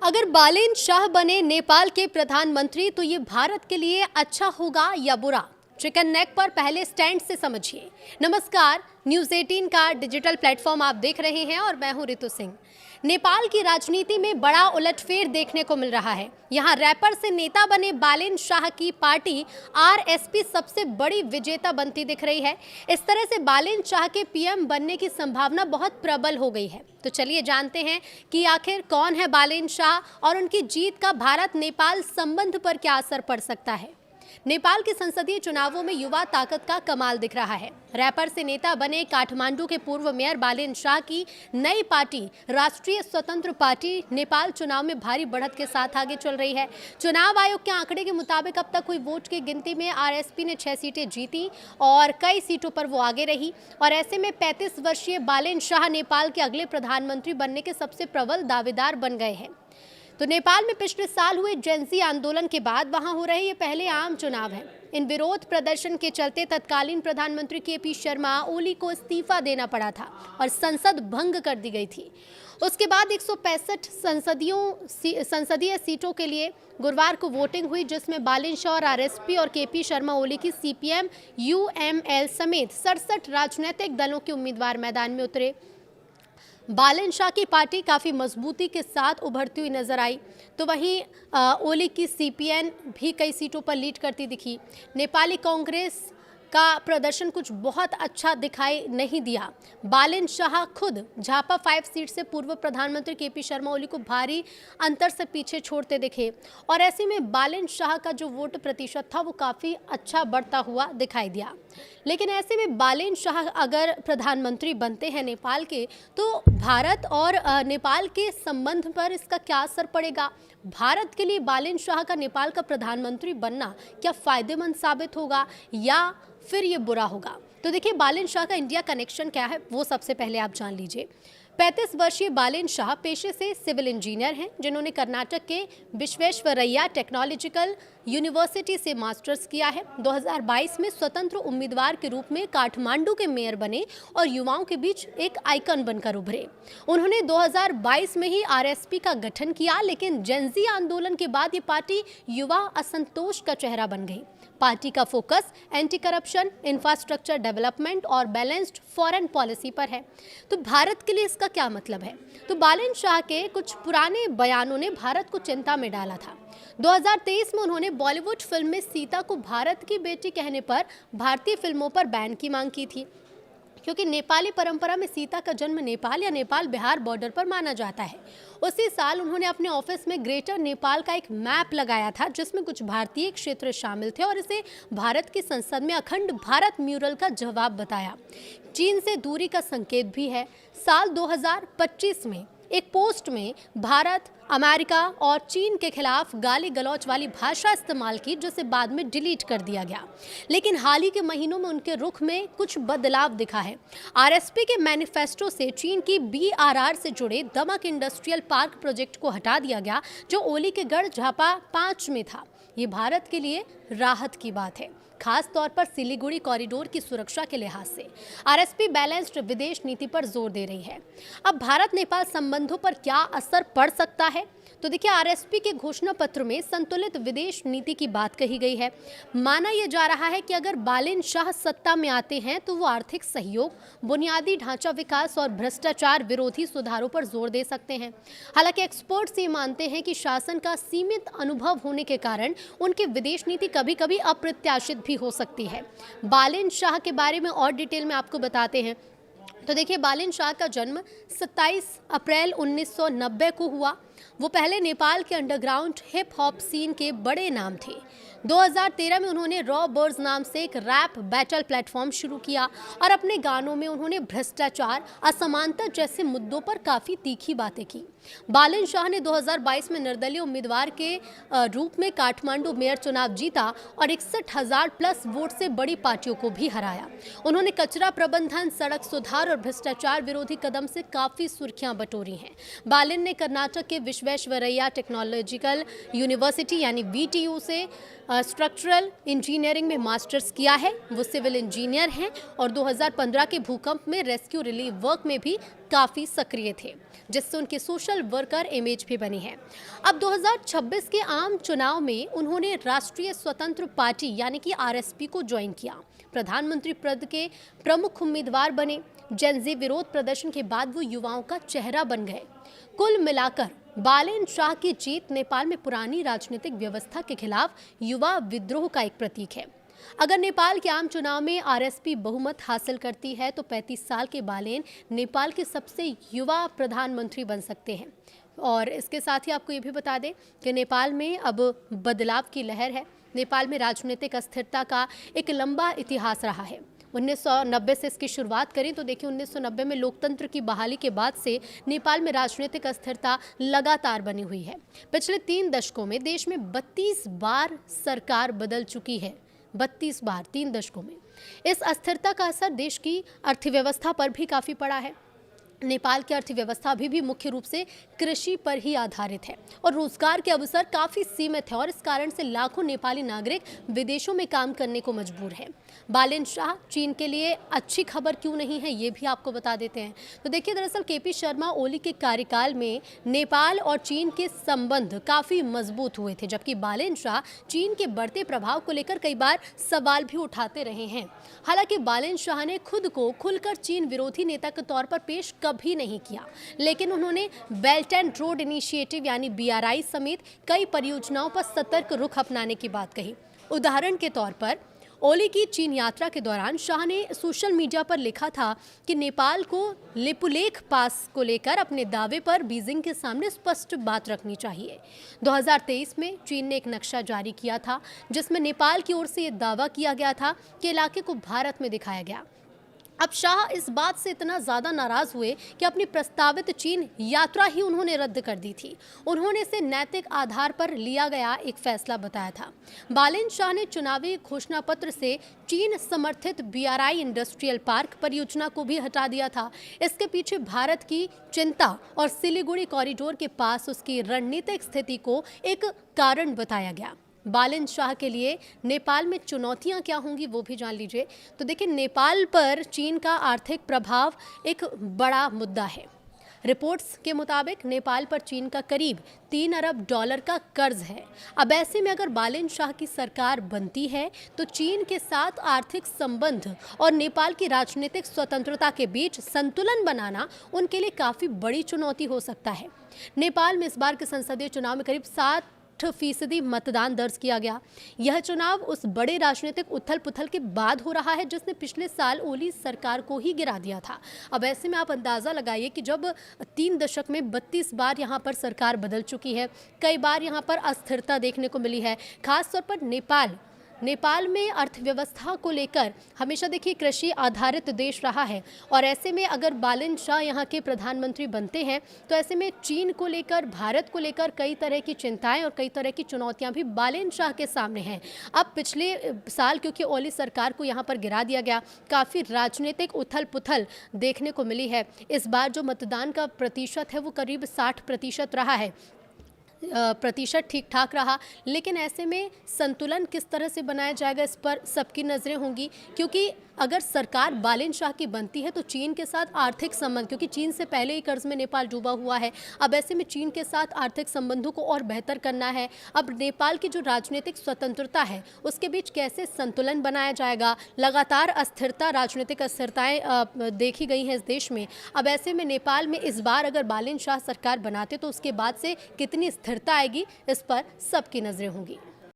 अगर बालेन शाह बने नेपाल के प्रधानमंत्री तो ये भारत के लिए अच्छा होगा या बुरा? चिकन नेक पर पहले स्टैंड से समझिए। नमस्कार, न्यूज़ 18 का डिजिटल प्लेटफॉर्म आप देख रहे हैं और मैं हूं रितु सिंह। नेपाल की राजनीति में बड़ा उलटफेर देखने को मिल रहा है। यहां रैपर से नेता बने बालेन शाह की पार्टी आरएसपी सबसे बड़ी विजेता बनती दिख रही है। इस तरह से बालेन शाह के पीएम बनने की संभावना बहुत प्रबल हो गई है। तो चलिए जानते हैं कि आखिर कौन है बालेन शाह और उनकी जीत का भारत नेपाल संबंध पर क्या असर पड़ सकता है। नेपाल के संसदीय चुनावों में युवा ताकत का कमाल दिख रहा है। रैपर से नेता बने काठमांडू के पूर्व मेयर बालेन शाह की नई पार्टी राष्ट्रीय स्वतंत्र पार्टी नेपाल चुनाव में भारी बढ़त के साथ आगे चल रही है। चुनाव आयोग के आंकड़े के मुताबिक अब तक हुई वोट की गिनती में आरएसपी ने 6 सीटें जीती और कई सीटों पर वो आगे रही। और ऐसे में 35 वर्षीय बालेन शाह नेपाल के अगले प्रधानमंत्री बनने के सबसे प्रबल दावेदार बन गए हैं। तो नेपाल में पिछले साल हुए जेनजी आंदोलन के बाद वहां हो रहे ये पहले आम चुनाव हैं। इन विरोध प्रदर्शन के चलते तत्कालीन प्रधानमंत्री केपी शर्मा ओली को इस्तीफा देना पड़ा था और संसद भंग कर दी गई थी। उसके बाद 165 संसदीय सीटों के लिए गुरुवार को वोटिंग हुई, जिसमें बालेन शाह और आरएसपी और केपी शर्मा ओली की सीपीएम यूएमएल समेत 67 राजनीतिक दलों के उम्मीदवार मैदान में उतरे। बालेन शाह की पार्टी काफ़ी मजबूती के साथ उभरती हुई नजर आई, तो वहीं ओली की सीपीएन भी कई सीटों पर लीड करती दिखी। नेपाली कांग्रेस का प्रदर्शन कुछ बहुत अच्छा दिखाई नहीं दिया। बालेन शाह खुद झापा 5 सीट से पूर्व प्रधानमंत्री केपी शर्मा ओली को भारी अंतर से पीछे छोड़ते दिखे और ऐसे में बालेन शाह का जो वोट प्रतिशत था वो काफ़ी अच्छा बढ़ता हुआ दिखाई दिया। लेकिन ऐसे में बालेन शाह अगर प्रधानमंत्री बनते हैं नेपाल के, तो भारत और नेपाल के संबंध पर इसका क्या असर पड़ेगा? भारत के लिए बालेन शाह का नेपाल का प्रधानमंत्री बनना क्या फायदेमंद साबित होगा या फिर ये बुरा होगा? तो देखिए, बालेन शाह का इंडिया कनेक्शन क्या है वो सबसे पहले आप जान लीजिए। 35 वर्षीय बालेन शाह पेशे से सिविल इंजीनियर हैं, जिन्होंने कर्नाटक के विश्वेश्वरैया टेक्नोलॉजिकल यूनिवर्सिटी से मास्टर्स किया है। 2022 में स्वतंत्र उम्मीदवार के रूप में काठमांडू के मेयर बने और युवाओं के बीच एक आइकन बनकर उभरे। उन्होंने 2022 में ही आरएसपी का गठन किया, लेकिन जेनजी आंदोलन के बाद ये पार्टी युवा असंतोष का चेहरा बन गई। पार्टी का focus anti corruption, infrastructure development और बैलेंस्ड फॉरेन पॉलिसी पर है। तो भारत के लिए इसका क्या मतलब है? तो बालेन शाह के कुछ पुराने बयानों ने भारत को चिंता में डाला था। 2023 में उन्होंने बॉलीवुड फिल्म में सीता को भारत की बेटी कहने पर भारतीय फिल्मों पर बैन की मांग की थी, क्योंकि नेपाली परंपरा में सीता का जन्म नेपाल या नेपाल बिहार बॉर्डर पर माना जाता है। उसी साल उन्होंने अपने ऑफिस में ग्रेटर नेपाल का एक मैप लगाया था, जिसमें कुछ भारतीय क्षेत्र शामिल थे और इसे भारत की संसद में अखंड भारत म्यूरल का जवाब बताया। चीन से दूरी का संकेत भी है। साल 2025 में एक पोस्ट में भारत, अमेरिका और चीन के खिलाफ गाली गलौज वाली भाषा इस्तेमाल की, जिसे बाद में डिलीट कर दिया गया। लेकिन हाल ही के महीनों में उनके रुख में कुछ बदलाव दिखा है। आरएसपी के मैनिफेस्टो से चीन की बीआरआर से जुड़े दमक इंडस्ट्रियल पार्क प्रोजेक्ट को हटा दिया गया, जो ओली के गढ़ झापा 5 में था। ये भारत के लिए राहत की बात है, खास तौर पर सिलीगुड़ी कॉरिडोर की सुरक्षा के लिहाज से। आरएसपी बैलेंस्ड विदेश नीति पर जोर दे रही है। अब भारत नेपाल संबंधों पर क्या असर पड़ सकता है? तो देखिए, आरएसपी के घोषणा पत्र में संतुलित विदेश नीति की बात कही गई है। माना यह जा रहा है कि अगर बालेन शाह सत्ता में आते हैं तो वो आर्थिक सहयोग, बुनियादी ढांचा विकास और भ्रष्टाचार विरोधी सुधारों पर जोर दे सकते हैं। हालांकि एक्सपर्ट्स ये मानते हैं कि शासन का सीमित अनुभव होने के कारण उनकी विदेश नीति कभी कभी अप्रत्याशित भी हो सकती है। बालेन शाह के बारे में और डिटेल में आपको बताते हैं। तो देखिए, बालेन शाह का जन्म 27 अप्रैल 1990 को हुआ। वो पहले नेपाल के अंडरग्राउंड हिप हॉप सीन के बड़े नाम थे। 2013 में उन्होंने रॉ बर्ड्स नाम से एक रैप बैटल प्लेटफॉर्म शुरू किया और अपने गानों में उन्होंने भ्रष्टाचार, असमानता जैसे मुद्दों पर काफ़ी तीखी बातें की। बालेन शाह ने 2022 में निर्दलीय उम्मीदवार के रूप में काठमांडू मेयर चुनाव जीता और 61,000 प्लस वोट से बड़ी पार्टियों को भी हराया। उन्होंने कचरा प्रबंधन, सड़क सुधार और भ्रष्टाचार विरोधी कदम से काफ़ी सुर्खियां बटोरी हैं। बालिन ने कर्नाटक के विश्वेश्वरैया टेक्नोलॉजिकल यूनिवर्सिटी यानी VTU से स्ट्रक्चरल इंजीनियरिंग में मास्टर्स किया है। वो सिविल इंजीनियर हैं और 2015 के भूकंप में रेस्क्यू रिलीफ वर्क में भी काफ़ी सक्रिय थे, जिससे उनकी सोशल वर्कर इमेज भी बनी है। अब 2026 के आम चुनाव में उन्होंने राष्ट्रीय स्वतंत्र पार्टी यानी कि RSP को ज्वाइन किया। प्रधानमंत्री पद के प्रमुख उम्मीदवार बने। जेनजी विरोध प्रदर्शन के बाद वो युवाओं का चेहरा बन गए। कुल मिलाकर बालेन शाह की जीत नेपाल में पुरानी राजनीतिक व्यवस्था के खिलाफ युवा विद्रोह का एक प्रतीक है। अगर नेपाल के आम चुनाव में RSP बहुमत हासिल करती है तो 35 साल के बालेन नेपाल के सबसे युवा प्रधानमंत्री बन सकते हैं। और इसके साथ ही आपको ये भी बता दें कि नेपाल में अब बदलाव की लहर है। नेपाल में राजनीतिक अस्थिरता का एक लंबा इतिहास रहा है। 1990 से इसकी शुरुआत करें तो देखिए 1990 में लोकतंत्र की बहाली के बाद से नेपाल में राजनीतिक अस्थिरता लगातार बनी हुई है। पिछले 3 दशकों में देश में 32 बार सरकार बदल चुकी है। 32 बार 3 दशकों में। इस अस्थिरता का असर देश की अर्थव्यवस्था पर भी काफ़ी पड़ा है। नेपाल की अर्थव्यवस्था अभी भी मुख्य रूप से कृषि पर ही आधारित है और रोजगार के अवसर काफ़ी सीमित है और इस कारण से लाखों नेपाली नागरिक विदेशों में काम करने को मजबूर हैं। बालेन शाह चीन के लिए अच्छी खबर क्यों नहीं है, ये भी आपको बता देते हैं। तो देखिए, दरअसल KP शर्मा ओली के कार्यकाल में नेपाल और चीन के संबंध काफ़ी मजबूत हुए थे, जबकि बालेन शाह चीन के बढ़ते प्रभाव को लेकर कई बार सवाल भी उठाते रहे हैं। हालांकि बालेन शाह ने खुद को खुलकर चीन विरोधी नेता के तौर पर पेश कभी नहीं किया, लेकिन उन्होंने बेल्ट एंड रोड इनिशिएटिव यानी BRI समेत कई परियोजनाओं पर सतर्क रुख अपनाने की बात कही। उदाहरण के तौर पर ओली की चीन यात्रा के दौरान शाह ने सोशल मीडिया पर लिखा था कि नेपाल को लिपुलेख पास को लेकर अपने दावे पर बीजिंग के सामने स्पष्ट बात रखनी चाहिए। 2023 में चीन ने एक नक्शा जारी किया था जिसमें नेपाल की ओर से ये दावा किया गया था कि इलाके को भारत में दिखाया गया। अब शाह इस बात से इतना ज़्यादा नाराज़ हुए कि अपनी प्रस्तावित चीन यात्रा ही उन्होंने रद्द कर दी थी। उन्होंने इसे नैतिक आधार पर लिया गया एक फैसला बताया था। बालेन शाह ने चुनावी घोषणा पत्र से चीन समर्थित BRI इंडस्ट्रियल पार्क परियोजना को भी हटा दिया था। इसके पीछे भारत की चिंता और सिलीगुड़ी कॉरिडोर के पास उसकी रणनीतिक स्थिति को एक कारण बताया गया। बालेन शाह के लिए नेपाल में चुनौतियां क्या होंगी वो भी जान लीजिए। तो देखिए, नेपाल पर चीन का आर्थिक प्रभाव एक बड़ा मुद्दा है। रिपोर्ट्स के मुताबिक नेपाल पर चीन का करीब $3 अरब का कर्ज है। अब ऐसे में अगर बालेन शाह की सरकार बनती है तो चीन के साथ आर्थिक संबंध और नेपाल की राजनीतिक स्वतंत्रता के बीच संतुलन बनाना उनके लिए काफ़ी बड़ी चुनौती हो सकता है। नेपाल में इस बार के संसदीय चुनाव में करीब 60% मतदान दर्ज किया गया। यह चुनाव उस बड़े राजनीतिक उथल पुथल के बाद हो रहा है जिसने पिछले साल ओली सरकार को ही गिरा दिया था। अब ऐसे में आप अंदाज़ा लगाइए कि जब 3 दशक में 32 बार यहाँ पर सरकार बदल चुकी है, कई बार यहाँ पर अस्थिरता देखने को मिली है। खासतौर पर नेपाल में अर्थव्यवस्था को लेकर हमेशा देखिए कृषि आधारित देश रहा है और ऐसे में अगर बालेन शाह यहाँ के प्रधानमंत्री बनते हैं तो ऐसे में चीन को लेकर, भारत को लेकर कई तरह की चिंताएं और कई तरह की चुनौतियां भी बालेन शाह के सामने हैं। अब पिछले साल क्योंकि ओली सरकार को यहाँ पर गिरा दिया गया, काफ़ी राजनीतिक उथल पुथल देखने को मिली है। इस बार जो मतदान का प्रतिशत है वो करीब 60% रहा है। प्रतिशत ठीक ठाक रहा, लेकिन ऐसे में संतुलन किस तरह से बनाया जाएगा इस पर सबकी नज़रें होंगी, क्योंकि अगर सरकार बालेन शाह की बनती है तो चीन के साथ आर्थिक संबंध, क्योंकि चीन से पहले ही कर्ज में नेपाल डूबा हुआ है, अब ऐसे में चीन के साथ आर्थिक संबंधों को और बेहतर करना है। अब नेपाल की जो राजनीतिक स्वतंत्रता है उसके बीच कैसे संतुलन बनाया जाएगा। लगातार अस्थिरता, राजनीतिक अस्थिरताएं देखी गई हैं इस देश में। अब ऐसे में नेपाल में इस बार अगर बालेन शाह सरकार बनाते तो उसके बाद से कितनी स्थिरता आएगी, इस पर सबकी नज़रें होंगी।